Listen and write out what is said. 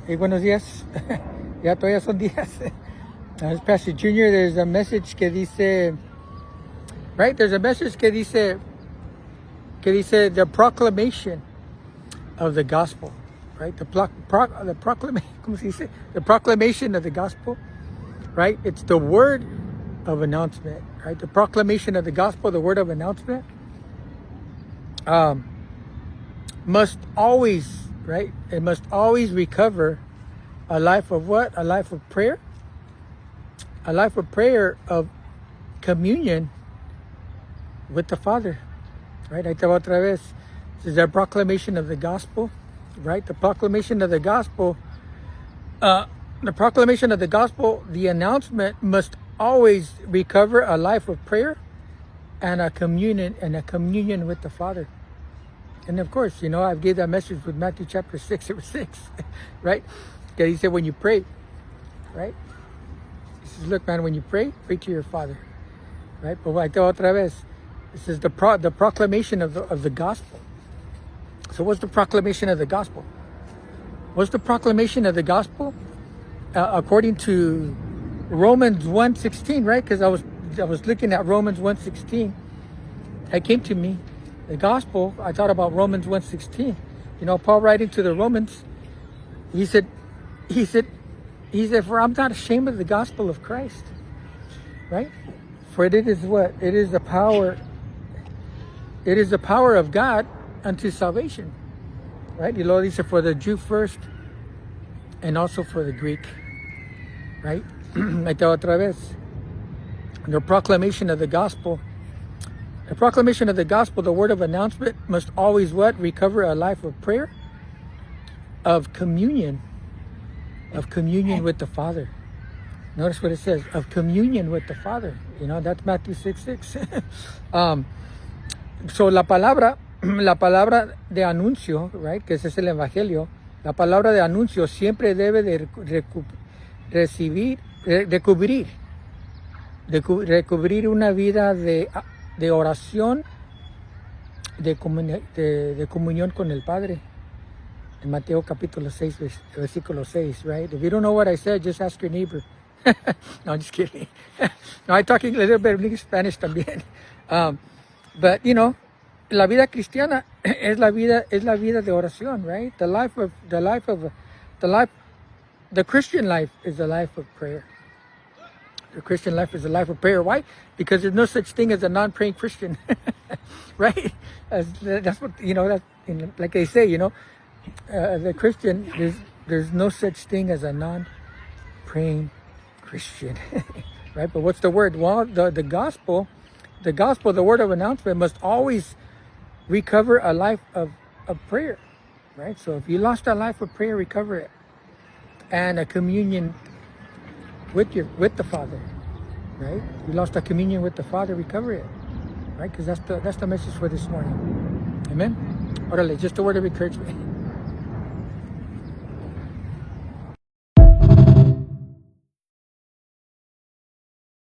Hey, buenos días. Ya todavía son días. As Pastor Junior, there's a message que dice, right? There's a message que dice the proclamation of the gospel, right? The proclamation, ¿cómo se dice? The proclamation of the gospel, right? It's the word of announcement, right? The proclamation of the gospel, the word of announcement, must always, right? It must always recover a life of what? A life of prayer. A life of prayer, of communion with the Father, right? Ahí te va otra vez. This is the proclamation of the gospel, right? The proclamation of the gospel. The proclamation of the gospel, the announcement must always recover a life of prayer and a communion with the Father. And of course, you know, I've gave that message with Matthew chapter 6, verse 6, right? Because he said, when you pray, right? He says, look, man, when you pray to your Father, right? But ahí te va otra vez. This is the proclamation of the gospel. So what's the proclamation of the gospel? What's the proclamation of the gospel? According to Romans 1:16, right? Because I was looking at Romans 1:16. It came to me, the gospel. I thought about Romans 1:16. You know, Paul writing to the Romans, he said, for I'm not ashamed of the gospel of Christ, right? For it is what? It is the power of God unto salvation, right? Y luego dice, for the Jew first and also for the Greek, right? Ahí te va otra vez. The proclamation of the gospel. The proclamation of the gospel, the word of announcement, must always what? Recover a life of prayer, of communion with the Father. Notice what it says, of communion with the Father. You know, that's Matthew 6:6. So la palabra de anuncio, right, que ese es el evangelio, la palabra de anuncio siempre debe de recubrir una vida de oración, de comunión con el Padre. In Mateo capítulo 6, versículo 6, right? If you don't know what I said, just ask your neighbor. No, I'm just kidding. No, I'm talking a little bit of Spanish también. But, you know, la vida cristiana es la vida de oración, right? The Christian life is a life of prayer. The Christian life is a life of prayer. Why? Because there's no such thing as a non-praying Christian, right? That's what, you know, like they say, you know, the Christian, there's no such thing as a non-praying Christian, right? But what's the word? Well, the gospel, the word of announcement must always recover a life of prayer, right? So if you lost a life of prayer, recover it, and a communion with the Father, right? You lost a communion with the Father, recover it, right? Because that's the message for this morning. Amen. Orale, just a word of encouragement.